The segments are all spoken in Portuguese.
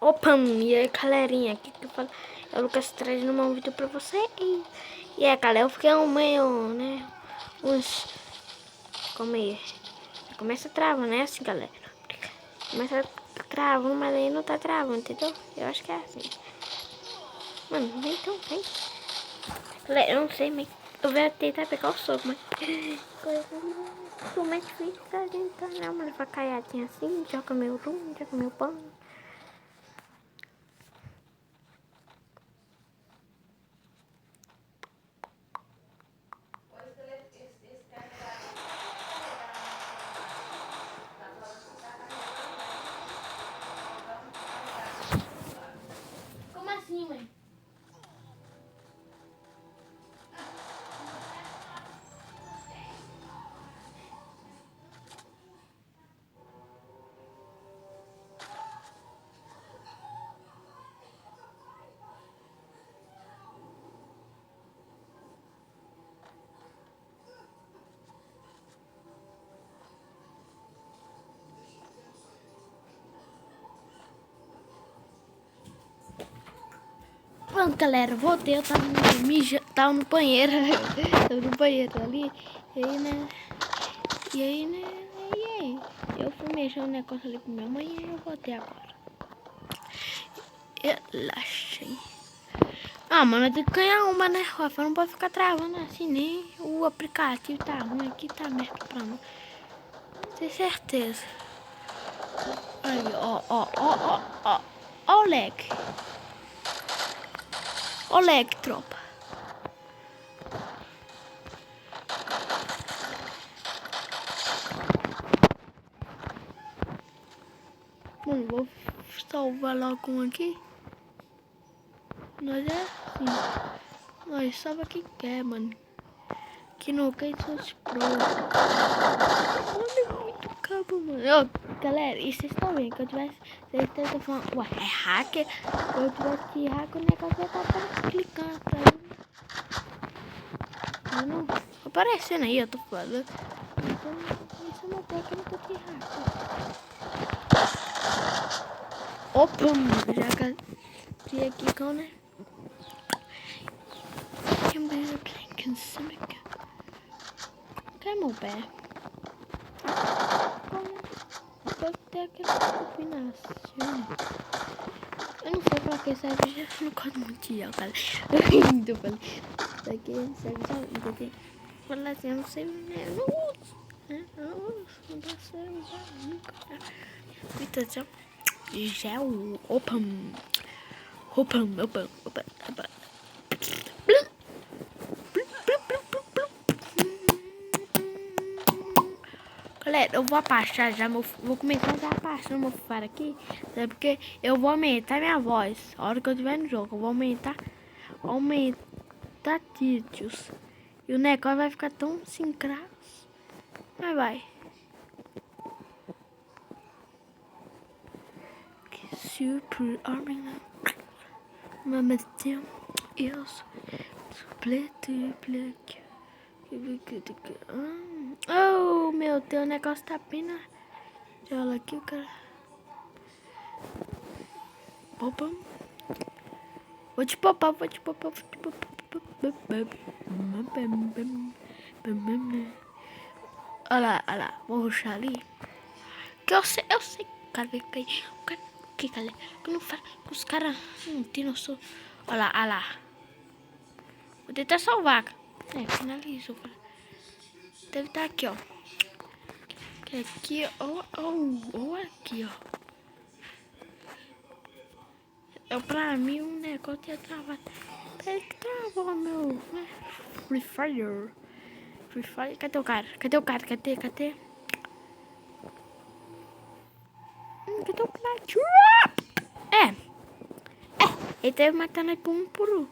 Opa, e aí galerinha, aqui que eu falo é o Lucas trazendo um vídeo pra você. E é, galera, eu fiquei meio, né, como é, começa a travar, né, assim, galera. Começa travando, mas aí não tá travando, entendeu? Eu acho que é assim. Mano, vem então, vem. Galera, eu não sei, mas eu vou tentar pegar o soco, mas como é que fica tentando, né, mano, vai caiadinha assim, joga meu rum, joga meu pão. Como assim, mãe? Pronto, galera, voltei, eu tava tava no banheiro, tava no banheiro ali, e aí, eu fui mexer um negócio ali com minha mãe e eu voltei agora. Relaxei. Ah, mano, eu tenho que ganhar uma, né, Rafa? Não pode ficar travando assim, nem o aplicativo tá ruim aqui, tá merda pra mim. Tenho certeza. Aí, ó o lag. Ó o lag, tropa. Mano, vou salvar logo um aqui. Nós é assim. Nós salva o que quer, mano. Que não quer seus pro. Mano, é muito cabo, mano. Ô, galera, e vocês estão vendo que eu tivesse. Vocês estão falando, ué, é hacker? Se eu tivesse que hacker, o negócio ia estar clicando pra mim. Não, aparecendo aí, eu tô falando. Então, isso é uma coisa que eu não tô aqui hacker. Opa, mano, já que aqui com, né? Cai meu pé. Pode ter aquela combinação. Eu não sei pra que serve, já não gosto muito de jogar. Eu falei, daqui serve só porque falar assim, eu não sei, né? Eu não uso, né? Eu não uso, não dá certo usar nunca. Então, já é o opa. Galera, eu vou abaixar já, vou começar já abaixando meu faro aqui, sabe? Porque eu vou aumentar minha voz. A hora que eu estiver no jogo, eu vou aumentar títulos. E o negócio vai ficar tão sem graça. Mas vai. Que super homem. Mas tem isso. Oh, meu Deus, o negócio tá bem na... Olha aqui o cara. Opa. Vou te popar. Olha lá, vou ruxar ali. Que eu sei, cara, vai cair. O cara, que galera? Que não fala, os caras não tem noção. Olha lá. Vou tentar salvar. Finalizou. Deve estar aqui, ó. Aqui, ou aqui, ó. Pra mim, um negócio ia travar. Peraí que travou meu, né? Free Fire. Cadê o cara? Cadê? Cadê o cara? Ele teve matando aí por um.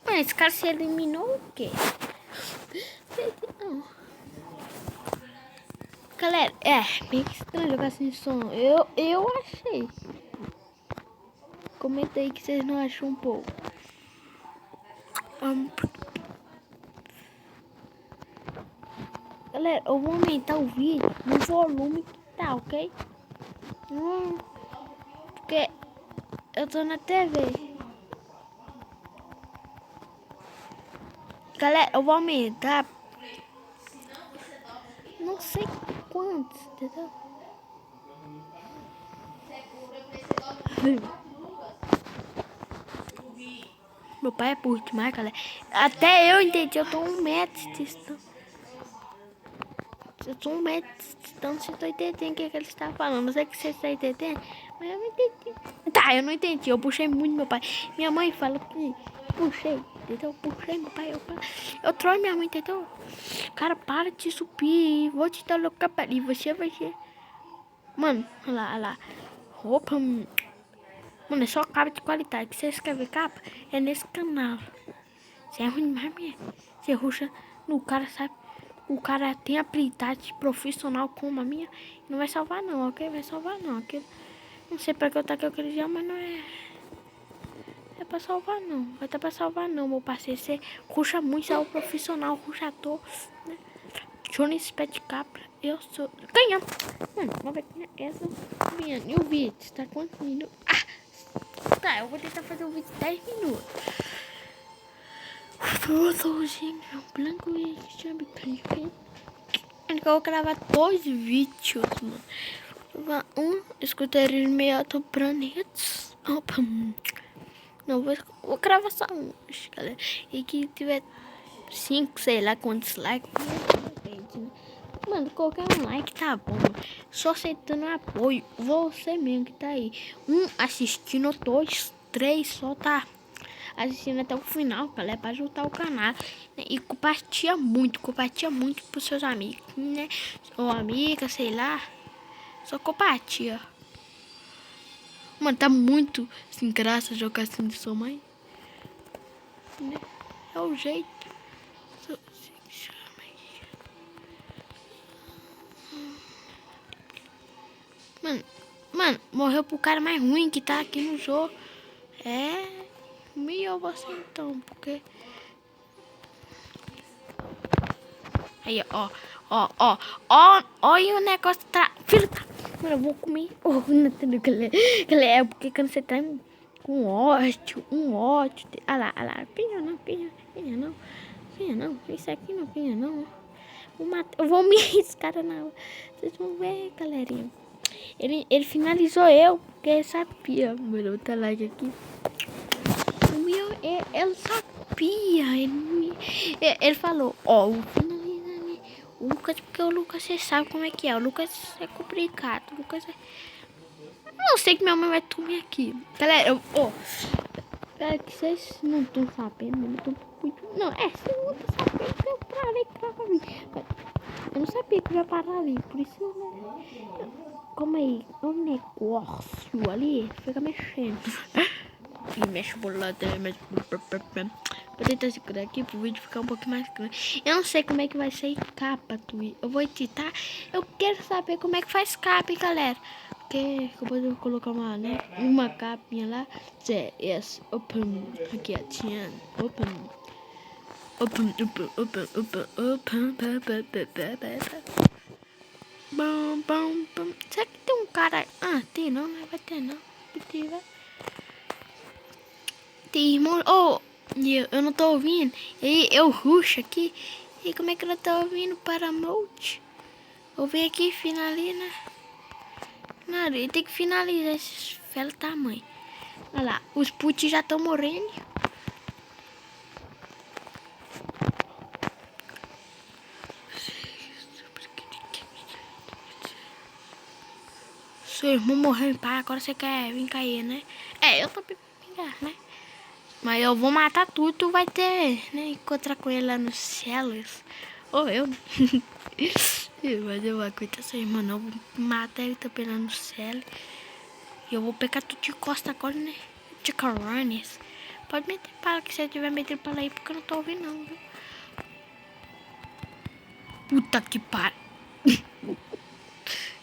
Mas esse cara se eliminou o quê? Não. Galera, bem estranho jogar sem som. Eu achei. Comenta aí que vocês não acham um pouco. Galera, Galera, eu vou aumentar o vídeo no volume que tá, ok? Porque eu tô na TV. Galera, eu vou aumentar. Não sei quantos, entendeu? Meu pai é burro demais, galera. Até eu entendi, eu tô 1 metro de distância. Eu tô 1 metro de distância, eu tô entendendo o que ele está falando. Não sei que você está entendendo, mas eu não entendi. Tá, eu não entendi, eu puxei muito meu pai. Minha mãe fala que puxei, entendeu? Eu puxei meu pai, eu trollei minha mãe, entendeu? Cara, para de subir, vou te dar louca e você vai ser... Mano, olha lá. Roupa... Mano, é só capa de qualidade. Se você escrever capa, é nesse canal. Você é ruim demais, minha. Você ruxa no cara, sabe? O cara tem habilidade profissional como a minha. Não vai salvar não, ok? Vai salvar não. Ok? Não sei pra que eu tá aqui aquele dia, mas não é... É pra salvar não. Vai dar pra salvar não, meu parceiro. Você ruxa muito, você é o profissional, ruxador, né? Johnny Pet Capra, eu sou... Ganha! Mano, vamos ver quem é essa. E o vídeo, tá quantos minutos? Tá, eu vou tentar fazer o vídeo de 10 minutos. Eu tô gente, branco e chame clique. Eu vou gravar 2 vídeos, mano. Escutar meio do planetas. Opa. Não, vou gravar só um, galera. E que tiver 5, sei lá quantos likes. Mano, qualquer um like tá bom. Só aceitando apoio. Você mesmo que tá aí. Assistindo, 2, 3, só tá assistindo até o final, galera, pra ajudar o canal, né? E compartilha muito pros seus amigos, né? Ou amiga, sei lá. Só compartilha. Mano, tá muito sem graça jogar assim de sua mãe, né? É o jeito. Mano, morreu pro cara mais ruim que tá aqui no jogo. É, humilhou você então, porque... Aí, olha o negócio tá... Filho da... Mano, eu vou comer. É porque quando você tá com ódio, Ah lá, pinha não. Isso aqui não pinha não. Eu vou me esse não. Vocês vão ver, galerinha. Ele finalizou eu, porque sabia. Mano, vou botar like aqui. Ele sabia. Ele falou, ó, o Lucas, porque o Lucas, você sabe como é que é. O Lucas é complicado. O Lucas é... Não sei que minha mãe vai dormir aqui. Galera, Galera, que vocês não estão sabendo, não, vocês não estão sabendo que eu parei pra mim. Eu não sabia que eu ia parar ali, por isso eu... Calma aí, o negócio ali fica mexendo. E mexe bolado, mas... Vou tentar segurar aqui pro vídeo ficar um pouquinho mais grande. Eu não sei como é que vai sair capa, eu vou editar. Eu quero saber como é que faz capa, hein, galera. Porque depois eu vou colocar uma capinha lá. CS, open, aqui tinha, open. Bom. Será que tem um cara? Ah, tem não, não vai ter não. Tem irmão, eu não tô ouvindo. E eu ruxo aqui. E como é que ela tá ouvindo para Mold? Eu venho aqui e finaliza. Nada, ele tem que finalizar esses felos tamanho. Olha lá, os putos já estão morrendo. Seu irmão morreu em paz, agora você quer vir cair, né? Eu também vou vingar, né? Mas eu vou matar tudo, tu vai ter, né? Encontrar com ele lá nos céus. Ou eu. Mas eu vou aguentar seu irmão, não. Eu vou matar ele também lá no céu. E eu vou pegar tudo de costa agora, né? De coronas. Pode meter bala que você tiver metendo bala aí, porque eu não tô ouvindo, não, viu? Puta que pariu. Deixa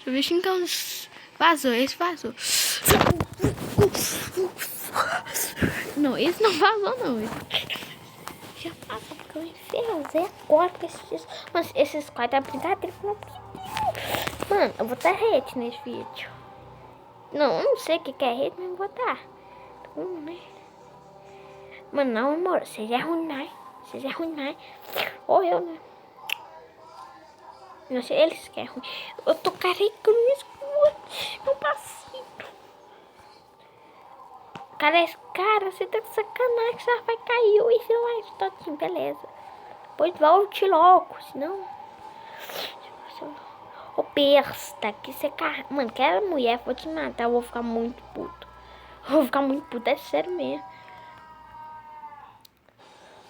eu ver xingar uns... Vazou, esse vazou. Não, esse não vazou, não. Já passa. que eu enfiei agora com esses... Mano, esses quadros da brincadeira. Mano, eu vou dar rede nesse vídeo. Não, eu não sei o que é rede, mas eu vou dar. Né? Mano, não, amor. Seja ruim, né? Seja ruim, né? Ou eu, né? Não sei, eles que é ruim. Eu tô carregando isso. Meu passito. Cara, você tá de sacanagem. Você vai cair. E você vai estar assim, beleza. Depois volte logo, senão... Ô, besta, que você carrega. Mano, aquela mulher, vou te matar. Eu vou ficar muito puto. Eu vou ficar muito puto, é sério mesmo.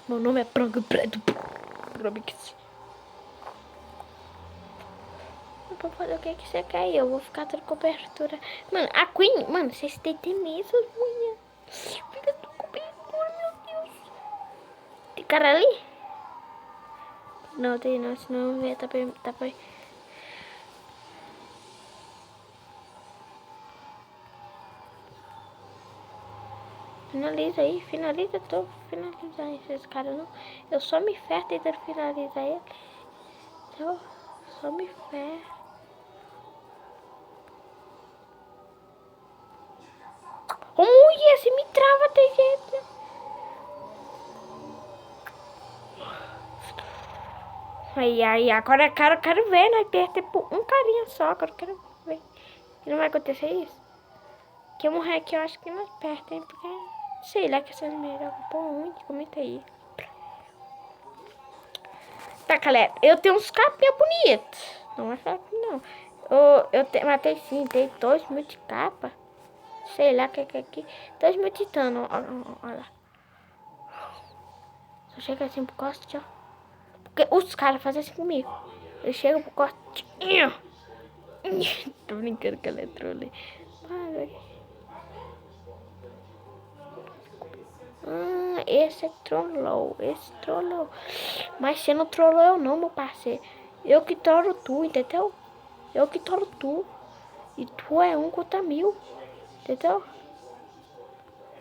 Meu nome é Frango Preto. Eu vou fazer o que você quer e eu vou ficar toda cobertura. Mano, a Queen... Mano, vocês têm mesmo, mulher. Fica toda cobertura, meu Deus. Tem cara ali? Não, tem não, senão eu ia tá pra... Finaliza aí, finaliza, tô finalizando esses caras não. Eu só me ferro tentando finalizar ele. Então, só me ferro. Ui, esse me trava, tem jeito. Aí, agora eu quero ver, né? Tem um carinha só, agora eu quero ver. E não vai acontecer isso? Que eu morrer aqui, eu acho que não perto, hein? Porque, sei lá, que essas melhores pô, ruim, comenta aí. Tá, galera, eu tenho uns capinhas bonitos. Não vai falar que não. Matei sim, tem 2.000 de capa. Sei lá o que é aqui. 2.000 titano, olha lá. Só chega assim pro costinho, ó. Porque os caras fazem assim comigo. Eu chego pro costinho. Tô brincando que ela é trolê. Esse trollou, esse trollou. Mas você não trollou eu não, meu parceiro. Eu que trollo tu, entendeu? Eu que trollo tu. E tu é 1 contra 1000. Entendeu?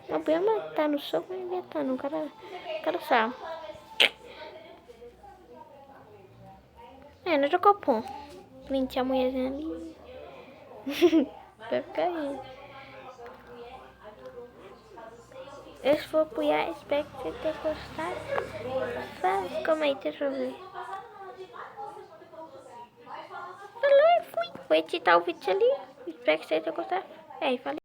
Não podia matar no soco, não inventar não, cara sabe. Não jogou pão. Print a mulherzinha ali. Vai ficar aí. Esse foi o Puyá, espero que você tenha gostado. Comenta, deixa eu ver. Falou e fui. Vou editar o vídeo ali. Espero que você tenha gostado. Falei.